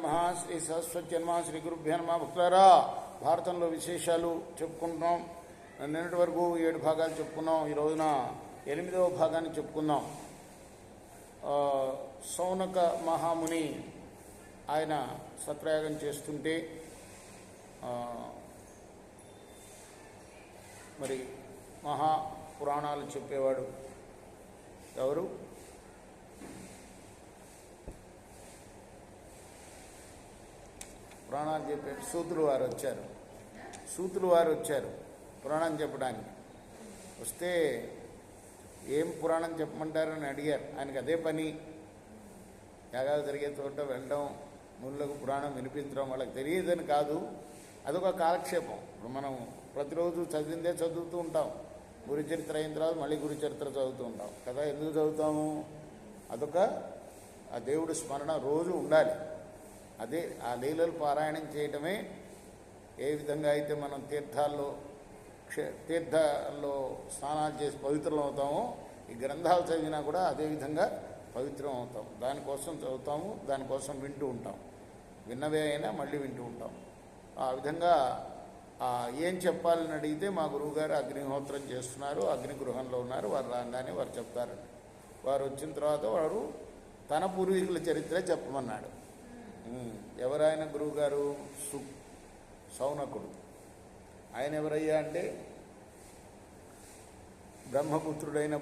నమః. శ్రీ సరస్వతి నమః. శ్రీ గురుభ్యో నమః. భక్తులారా, భారతంలో విశేషాలు చెప్పుకుంటున్నాం. నిన్నటి వరకు 7 భాగాలు చెప్పుకున్నాం. ఈ రోజున 8వ భాగాన్ని చెప్పుకుందాం. సౌనక మహాముని ఆయన సత్రయాగం చేస్తుంటే మరి మహాపురాణాలు చెప్పేవాడు ఎవరు? పురాణాలు చెప్పే సూతులు వారు వచ్చారు పురాణం చెప్పడానికి. వస్తే ఏం పురాణం చెప్పమంటారని అడిగారు. ఆయనకు అదే పని. యాగాలు జరిగే చోట వెళ్ళడం, ముళ్ళకు పురాణం వినిపించడం. వాళ్ళకి తెలియదని కాదు, అదొక కాలక్షేపం. ఇప్పుడు మనం ప్రతిరోజు చదివిందే చదువుతూ ఉంటాం. గురు చరిత్ర అయిన తర్వాత మళ్ళీ గురు చరిత్ర చదువుతూ ఉంటాం కదా. ఎందుకు చదువుతాము? అదొక ఆ దేవుడి స్మరణ రోజు ఉండాలి. అదే ఆ లీలలు పారాయణం చేయటమే. ఏ విధంగా అయితే మనం తీర్థాల్లో స్నానాలు చేసి పవిత్రం అవుతామో, ఈ గ్రంథాలు చదివినా కూడా అదేవిధంగా పవిత్రం అవుతాం. దానికోసం చదువుతాము, దానికోసం వింటూ ఉంటాం. విన్నవే అయినా మళ్ళీ వింటూ ఉంటాం. ఆ విధంగా ఏం చెప్పాలని అడిగితే మా గురువుగారు అగ్నిహోత్రం చేస్తున్నారు, అగ్నిగృహంలో ఉన్నారు, వారు రాగానే వారు చెప్తారండి. వారు వచ్చిన తర్వాత వారు తన పూర్వీకుల చరిత్ర చెప్పమన్నాడు. ఎవరాయన గురువుగారు? సౌనకుడు. ఆయన ఎవరయ్యా అంటే బ్రహ్మపుత్రుడైన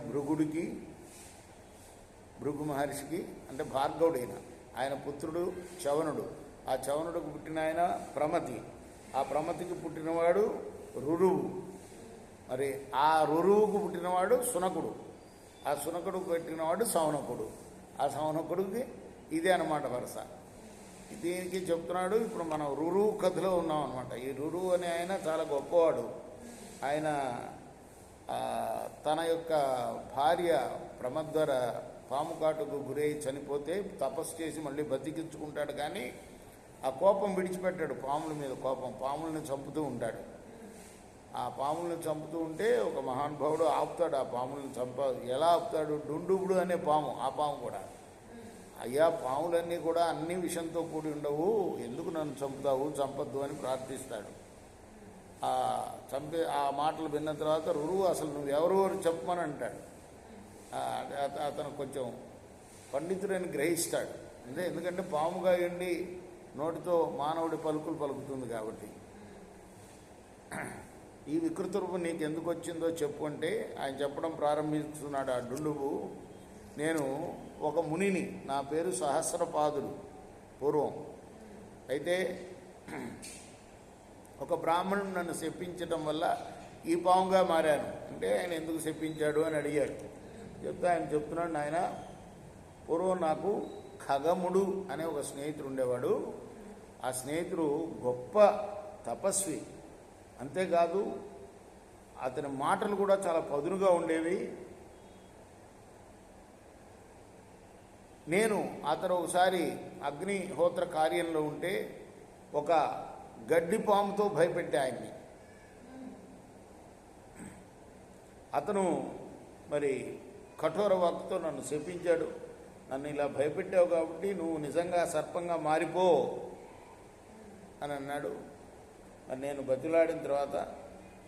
భృగు మహర్షికి, అంటే భార్గవుడైన ఆయన పుత్రుడు చవనుడు. ఆ చవనుడికి పుట్టిన ఆయన ప్రమతి. ఆ ప్రమతికి పుట్టినవాడు రురువు. మరి ఆ రురువుకు పుట్టినవాడు సునకుడు. ఆ సునకుడుకు పుట్టినవాడు సౌనకుడు. ఆ సౌనకుడికి ఇదే అన్నమాట వరుస. దీనికి చెప్తున్నాడు. ఇప్పుడు మనం రురువు కథలో ఉన్నాం అనమాట. ఈ రురువు అనే ఆయన చాలా గొప్పవాడు. ఆయన తన యొక్క భార్య ప్రమద్వర పాము కాటుకు గురై చనిపోతే తపస్సు చేసి మళ్ళీ బతికించుకుంటాడు. కానీ ఆ కోపం విడిచిపెట్టాడు. పాముల మీద కోపం, పాములను చంపుతూ ఉంటాడు. ఆ పాములను చంపుతూ ఉంటే ఒక మహానుభావుడు ఆపుతాడు. ఆ పాములను ఎలా ఆపుతాడు? డుండుబుడు అనే పాము. ఆ పాము కూడా, అయ్యా పాములన్నీ కూడా అన్ని విషంతో కూడి ఉండవు, ఎందుకు నన్ను చంపుతావు, చంపద్దు అని ప్రార్థిస్తాడు. ఆ మాటలు విన్న తర్వాత రురువు అసలు నువ్వెవరెవరు చెప్పమని అంటాడు. అతను కొంచెం పండితుడని గ్రహిస్తాడు. ఎందుకంటే పాముగా ఎండి నోటితో మానవుడి పలుకులు పలుకుతుంది కాబట్టి. ఈ వికృత రూపం నీకు ఎందుకు వచ్చిందో చెప్పు అంటే ఆయన చెప్పడం ప్రారంభిస్తున్నాడు. ఆ డుండుబు, నేను ఒక మునిని, నా పేరు సహస్రపాదుడు పూర్వం. అయితే ఒక బ్రాహ్మణుడు నన్ను శపించడం వల్ల ఈ పాముగా మారాను. అంటే ఆయన ఎందుకు శపించాడు అని అడిగాడు. చెప్తే ఆయన చెప్తున్నాడు, నాయన పూర్వం నాకు ఖగముడు అనే ఒక స్నేహితుడు ఉండేవాడు. ఆ స్నేహితుడు గొప్ప తపస్వి. అంతేకాదు అతని మాటలు కూడా చాలా పదునుగా ఉండేవి. నేను అతను ఒకసారి అగ్నిహోత్ర కార్యంలో ఉంటే ఒక గడ్డి పాముతో భయపెట్టే ఆయన్ని. అతను మరి కఠోర వాక్కుతో నన్ను శపించాడు. నన్ను ఇలా భయపెట్టావు కాబట్టి నువ్వు నిజంగా సర్పంగా మారిపో అని అన్నాడు. మరి నేను బతిలాడిన తర్వాత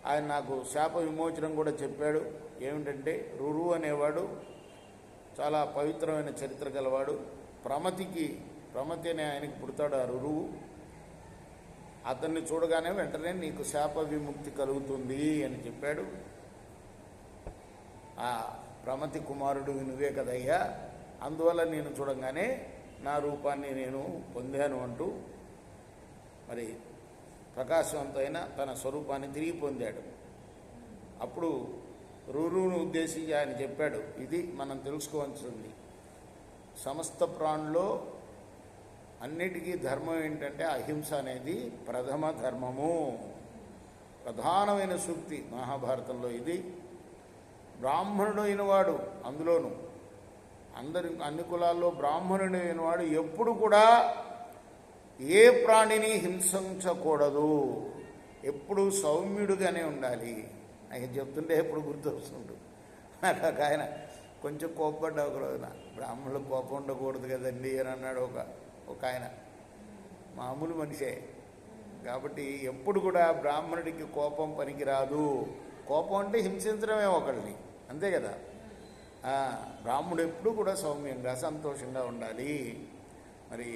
ఆయన నాకు శాప విమోచనం కూడా చెప్పాడు. ఏమిటంటే రురువు అనేవాడు చాలా పవిత్రమైన చరిత్ర గలవాడు. ప్రమతి అనే ఆయనకి పుడతాడు ఆ రురువు. అతన్ని చూడగానే వెంటనే నీకు శాప విముక్తి కలుగుతుంది అని చెప్పాడు. ఆ ప్రమతి కుమారుడు నువ్వే కదయ్యా, అందువల్ల నేను చూడగానే నా రూపాన్ని నేను పొందాను అంటూ మరి ప్రకాశవంతమైన తన స్వరూపాన్ని తిరిగి పొందాడు. అప్పుడు రురువును ఉద్దేశించి ఆయన చెప్పాడు, ఇది మనం తెలుసుకోవాల్సింది. సమస్త ప్రాణుల్లో అన్నిటికీ ధర్మం ఏంటంటే అహింస అనేది ప్రథమ ధర్మము. ప్రధానమైన సూక్తి మహాభారతంలో ఇది. బ్రాహ్మణుడైన వాడు, అందులోనూ అన్ని కులాల్లో బ్రాహ్మణుడైన వాడు ఎప్పుడు కూడా ఏ ప్రాణిని హింసించకూడదు, ఎప్పుడు సౌమ్యుడుగానే ఉండాలి. ఆయన చెప్తుంటే ఎప్పుడు గుర్తొస్తుంటు. నాకు ఆయన కొంచెం కోప్పడ్డా ఒక రోజున. బ్రాహ్మణులకు కోపం ఉండకూడదు కదండి అని అన్నాడు ఒక ఆయన. మామూలు మనిషే. కాబట్టి ఎప్పుడు కూడా బ్రాహ్మణుడికి కోపం పనికిరాదు. కోపం అంటే హింసించడమే ఒకళ్ళని, అంతే కదా. బ్రాహ్మణుడు ఎప్పుడు కూడా సౌమ్యంగా సంతోషంగా ఉండాలి. మరి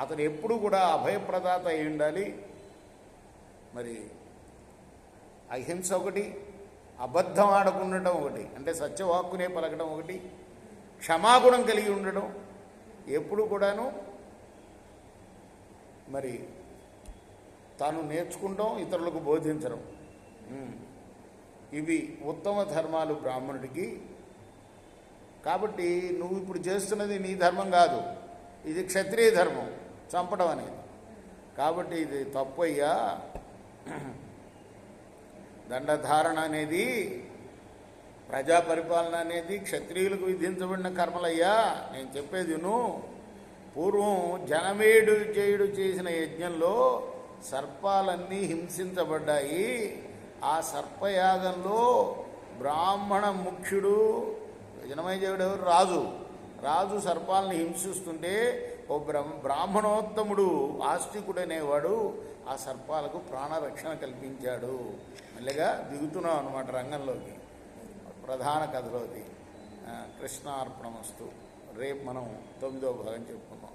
అతను ఎప్పుడు కూడా అభయప్రదాత అయి ఉండాలి. మరి అహింస ఒకటి, అబద్ధం ఆడకుండటం ఒకటి, అంటే సత్యవాక్కునే పలకడం ఒకటి, క్షమాగుణం కలిగి ఉండడం, ఎప్పుడు కూడాను మరి తాను నేర్చుకుంటాం, ఇతరులకు బోధించడం, ఇవి ఉత్తమ ధర్మాలు బ్రాహ్మణుడికి. కాబట్టి నువ్వు ఇప్పుడు చేస్తున్నది నీ ధర్మం కాదు, ఇది క్షత్రియ ధర్మం, చంపడం అనేది. కాబట్టి ఇది తప్పయ్యా. దండధారణ అనేది, ప్రజా పరిపాలన అనేది క్షత్రియులకు విధించబడిన కర్మలయ్యా. నేను చెప్పేది పూర్వం జనమేడు చేయుడు చేసిన యజ్ఞంలో సర్పాలన్నీ హింసించబడ్డాయి. ఆ సర్పయాగంలో బ్రాహ్మణ ముఖ్యుడు, జనమేజయుడు ఎవరు? రాజు సర్పాలను హింసిస్తుంటే ఓ బ్రాహ్మణోత్తముడు ఆస్తికుడనేవాడు ఆ సర్పాలకు ప్రాణరక్షణ కల్పించాడు. మెల్లగా దిగుతున్నాం అన్నమాట రంగంలోకి, ప్రధాన కథలోకి. కృష్ణార్పణమస్తు. రేపు మనం 9వ భాగం చెప్పుకుందాం.